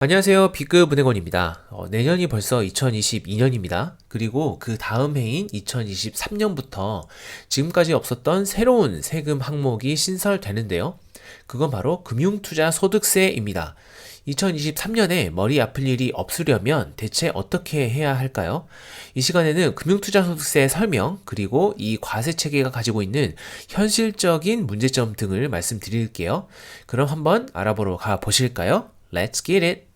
안녕하세요. B급 은행원입니다. 내년이 벌써 2022년입니다. 그리고 그 다음 해인 2023년부터 지금까지 없었던 새로운 세금 항목이 신설되는데요. 그건 바로 금융투자소득세입니다. 2023년에 머리 아플 일이 없으려면 대체 어떻게 해야 할까요? 이 시간에는 금융투자소득세 설명, 그리고 이 과세체계가 가지고 있는 현실적인 문제점 등을 말씀드릴게요. 그럼 한번 알아보러 가보실까요? Let's get it!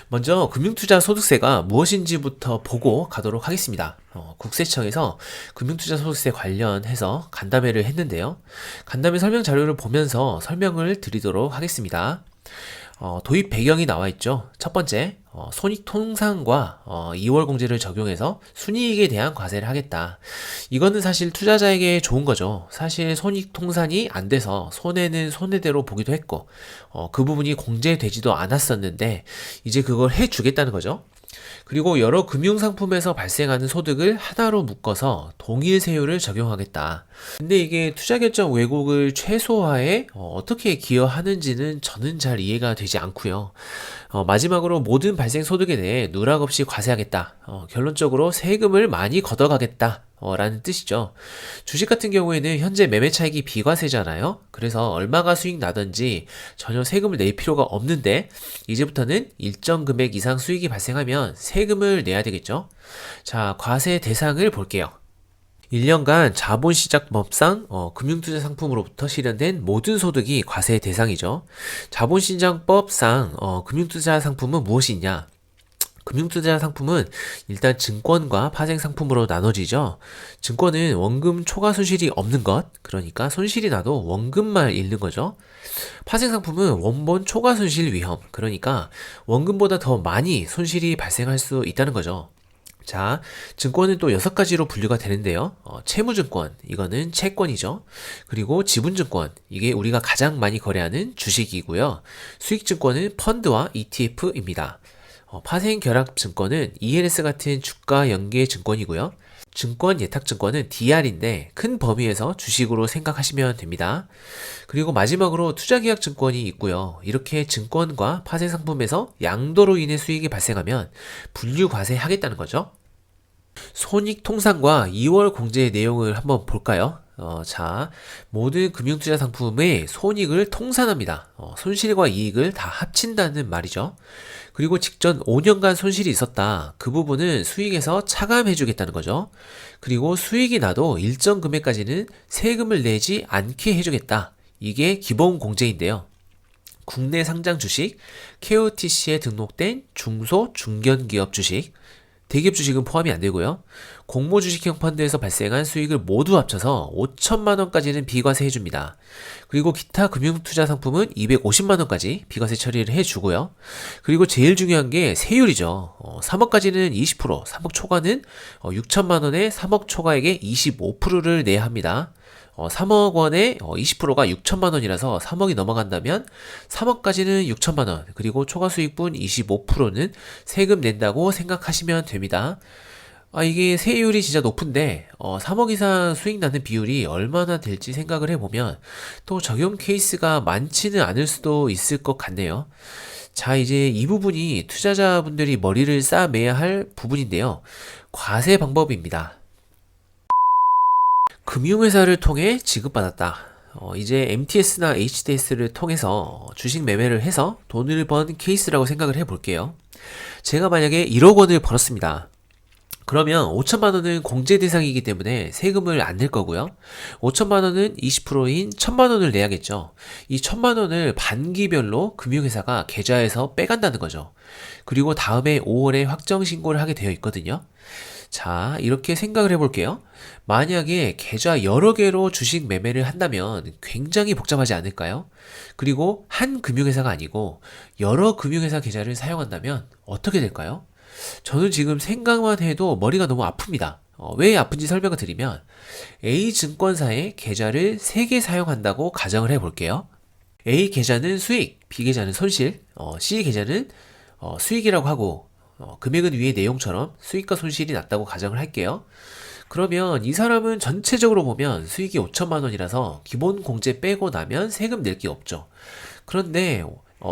먼저 금융투자소득세가 무엇인지부터 보고 가도록 하겠습니다. 국세청에서 금융투자소득세 관련해서 간담회를 했는데요. 간담회 설명 자료를 보면서 설명을 드리도록 하겠습니다. 도입 배경이 나와 있죠. 첫 번째, 손익통상과 2월 공제를 적용해서 순이익에 대한 과세를 하겠다. 이거는 사실 투자자에게 좋은 거죠. 사실 손익통산이 안 돼서 손해는 손해대로 보기도 했고, 그 부분이 공제되지도 않았었는데 이제 그걸 해주겠다는 거죠. 그리고 여러 금융상품에서 발생하는 소득을 하나로 묶어서 동일 세율을 적용하겠다. 근데 이게 투자결정 왜곡을 최소화해 어떻게 기여하는지는 저는 잘 이해가 되지 않고요. 마지막으로 모든 발생 소득에 대해 누락 없이 과세하겠다. 결론적으로 세금을 많이 걷어가겠다. 라는 뜻이죠. 주식 같은 경우에는 현재 매매 차익이 비과세잖아요. 그래서 얼마가 수익 나든지 전혀 세금을 낼 필요가 없는데 이제부터는 일정 금액 이상 수익이 발생하면 세금을 내야 되겠죠. 자, 과세 대상을 볼게요. 1년간 자본시장법상 금융투자 상품으로부터 실현된 모든 소득이 과세 대상이죠. 자본시장법상 금융투자 상품은 무엇이냐? 금융투자 상품은 일단 증권과 파생상품으로 나눠지죠. 증권은 원금 초과 손실이 없는 것, 그러니까 손실이 나도 원금만 잃는 거죠. 파생상품은 원본 초과 손실 위험, 그러니까 원금보다 더 많이 손실이 발생할 수 있다는 거죠. 자, 증권은 또 6가지로 분류가 되는데요. 채무증권, 이거는 채권이죠. 그리고 지분증권, 이게 우리가 가장 많이 거래하는 주식이고요. 수익증권은 펀드와 ETF입니다. 파생결합증권은 ENS 같은 주가 연계 증권이고요. 증권 예탁증권은 DR인데 큰 범위에서 주식으로 생각하시면 됩니다. 그리고 마지막으로 투자계약증권이 있고요. 이렇게 증권과 파생상품에서 양도로 인해 수익이 발생하면 분류과세하겠다는 거죠. 손익통상과 2월 공제의 내용을 한번 볼까요? 자, 모든 금융투자 상품의 손익을 통산합니다. 손실과 이익을 다 합친다는 말이죠. 그리고 직전 5년간 손실이 있었다. 그 부분은 수익에서 차감해주겠다는 거죠. 그리고 수익이 나도 일정 금액까지는 세금을 내지 않게 해주겠다. 이게 기본 공제인데요. 국내 상장 주식, KOTC에 등록된 중소, 중견기업 주식, 대기업 주식은 포함이 안 되고요. 공모 주식형 펀드에서 발생한 수익을 모두 합쳐서 5천만 원까지는 비과세 해줍니다. 그리고 기타 금융투자 상품은 250만 원까지 비과세 처리를 해주고요. 그리고 제일 중요한 게 세율이죠. 3억까지는 20%, 3억 초과는 6천만 원에 3억 초과액의 25%를 내야 합니다. 3억 원에 20%가 6천만 원이라서 3억이 넘어간다면 3억까지는 6천만 원, 그리고 초과 수익분 25%는 세금 낸다고 생각하시면 됩니다. 이게 세율이 진짜 높은데 3억 이상 수익 나는 비율이 얼마나 될지 생각을 해보면 또 적용 케이스가 많지는 않을 수도 있을 것 같네요. 자, 이제 이 부분이 투자자분들이 머리를 싸매야 할 부분인데요. 과세 방법입니다. 금융회사를 통해 지급받았다. 이제 MTS나 HTS를 통해서 주식 매매를 해서 돈을 번 케이스라고 생각을 해볼게요. 제가 만약에 1억 원을 벌었습니다. 그러면 5천만 원은 공제 대상이기 때문에 세금을 안 낼 거고요. 5천만 원은 20%인 1천만 원을 내야겠죠. 이 1천만 원을 반기별로 금융회사가 계좌에서 빼간다는 거죠. 그리고 다음에 5월에 확정 신고를 하게 되어 있거든요. 자, 이렇게 생각을 해볼게요. 만약에 계좌 여러 개로 주식 매매를 한다면 굉장히 복잡하지 않을까요? 그리고 한 금융회사가 아니고 여러 금융회사 계좌를 사용한다면 어떻게 될까요? 저는 지금 생각만 해도 머리가 너무 아픕니다. 왜 아픈지 설명을 드리면 A증권사의 계좌를 3개 사용한다고 가정을 해볼게요. A 계좌는 수익, B 계좌는 손실, C 계좌는 수익이라고 하고 금액은 위의 내용처럼 수익과 손실이 났다고 가정을 할게요. 그러면 이 사람은 전체적으로 보면 수익이 5천만 원이라서 기본 공제 빼고 나면 세금 낼 게 없죠. 그런데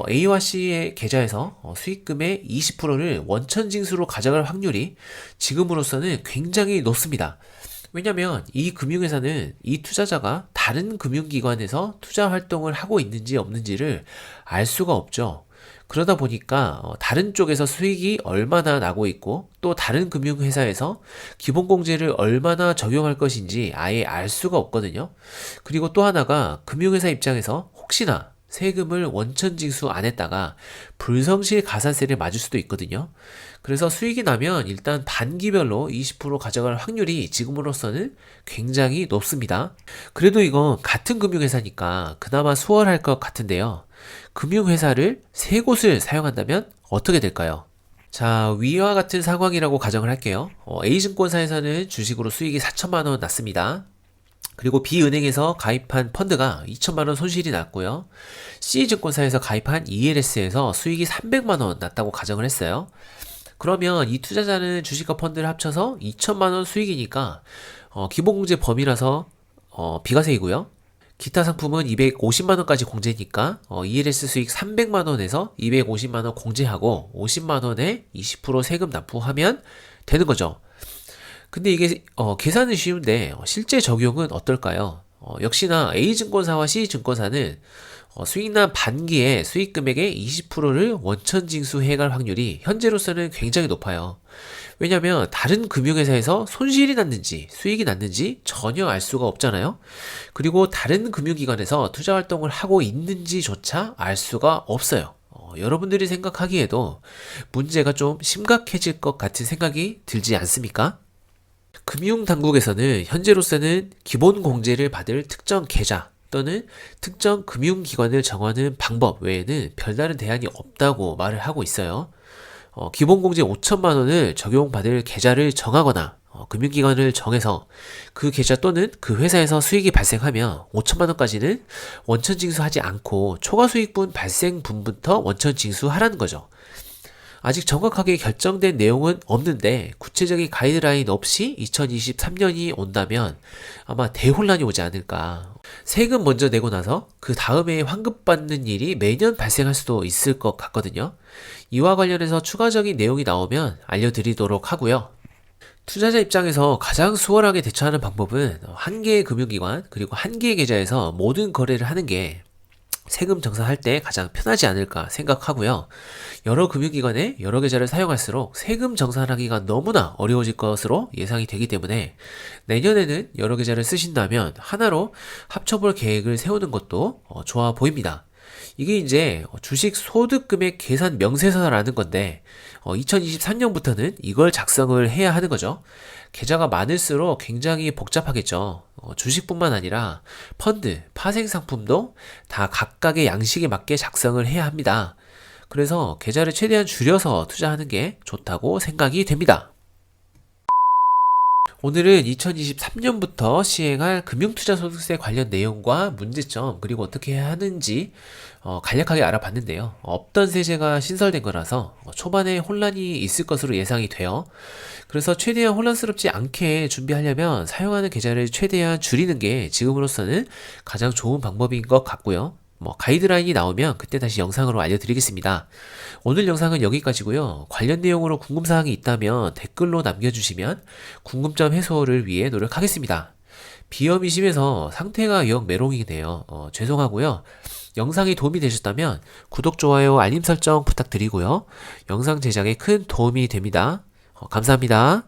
A와 C의 계좌에서 수익금의 20%를 원천징수로 가져갈 확률이 지금으로서는 굉장히 높습니다. 왜냐면 이 금융회사는 이 투자자가 다른 금융기관에서 투자 활동을 하고 있는지 없는지를 알 수가 없죠. 그러다 보니까 다른 쪽에서 수익이 얼마나 나고 있고 또 다른 금융회사에서 기본공제를 얼마나 적용할 것인지 아예 알 수가 없거든요. 그리고 또 하나가 금융회사 입장에서 혹시나 세금을 원천징수 안 했다가 불성실 가산세를 맞을 수도 있거든요. 그래서 수익이 나면 일단 단기별로 20% 가져갈 확률이 지금으로서는 굉장히 높습니다. 그래도 이건 같은 금융회사니까 그나마 수월할 것 같은데요. 금융회사를 세 곳을 사용한다면 어떻게 될까요? 자, 위와 같은 상황이라고 가정을 할게요. A증권사에서는 주식으로 수익이 4천만 원 났습니다. 그리고 B은행에서 가입한 펀드가 2천만 원 손실이 났고요. C증권사에서 가입한 ELS에서 수익이 300만 원 났다고 가정을 했어요. 그러면 이 투자자는 주식과 펀드를 합쳐서 2천만 원 수익이니까 기본공제 범위라서 비과세이고요. 기타 상품은 250만 원까지 공제니까 ELS 수익 300만 원에서 250만 원 공제하고 50만 원에 20% 세금 납부하면 되는 거죠. 근데 이게 계산은 쉬운데 실제 적용은 어떨까요? 역시나 A증권사와 C증권사는 수익난 반기에 수익 금액의 20%를 원천 징수해갈 확률이 현재로서는 굉장히 높아요. 왜냐면 다른 금융회사에서 손실이 났는지 수익이 났는지 전혀 알 수가 없잖아요. 그리고 다른 금융기관에서 투자 활동을 하고 있는지조차 알 수가 없어요. 여러분들이 생각하기에도 문제가 좀 심각해질 것 같은 생각이 들지 않습니까? 금융당국에서는 현재로서는 기본 공제를 받을 특정 계좌 또는 특정 금융기관을 정하는 방법 외에는 별다른 대안이 없다고 말을 하고 있어요. 기본공제 5천만 원을 적용받을 계좌를 정하거나 금융기관을 정해서 그 계좌 또는 그 회사에서 수익이 발생하면 5천만 원까지는 원천 징수하지 않고 초과 수익분 발생분부터 원천 징수하라는 거죠. 아직 정확하게 결정된 내용은 없는데 구체적인 가이드라인 없이 2023년이 온다면 아마 대혼란이 오지 않을까. 세금 먼저 내고 나서 그 다음에 환급받는 일이 매년 발생할 수도 있을 것 같거든요. 이와 관련해서 추가적인 내용이 나오면 알려드리도록 하고요. 투자자 입장에서 가장 수월하게 대처하는 방법은 한 개의 금융기관 그리고 한 개의 계좌에서 모든 거래를 하는 게 세금 정산할 때 가장 편하지 않을까 생각하고요. 여러 금융기관에 여러 계좌를 사용할수록 세금 정산하기가 너무나 어려워질 것으로 예상이 되기 때문에 내년에는 여러 계좌를 쓰신다면 하나로 합쳐볼 계획을 세우는 것도 좋아 보입니다. 이게 이제 주식 소득금액 계산 명세서라는 건데 2023년부터는 이걸 작성을 해야 하는 거죠. 계좌가 많을수록 굉장히 복잡하겠죠. 주식뿐만 아니라 펀드, 파생상품도 다 각각의 양식에 맞게 작성을 해야 합니다. 그래서 계좌를 최대한 줄여서 투자하는 게 좋다고 생각이 됩니다. 오늘은 2023년부터 시행할 금융투자소득세 관련 내용과 문제점 그리고 어떻게 해야 하는지 간략하게 알아봤는데요. 없던 세제가 신설된 거라서 초반에 혼란이 있을 것으로 예상이 돼요. 그래서 최대한 혼란스럽지 않게 준비하려면 사용하는 계좌를 최대한 줄이는 게 지금으로서는 가장 좋은 방법인 것 같고요. 가이드라인이 나오면 그때 다시 영상으로 알려드리겠습니다. 오늘 영상은 여기까지고요. 관련 내용으로 궁금사항이 있다면 댓글로 남겨주시면 궁금점 해소를 위해 노력하겠습니다. 비염이 심해서 상태가 영 메롱이네요. 죄송하고요. 영상이 도움이 되셨다면 구독, 좋아요, 알림 설정 부탁드리고요. 영상 제작에 큰 도움이 됩니다. 감사합니다.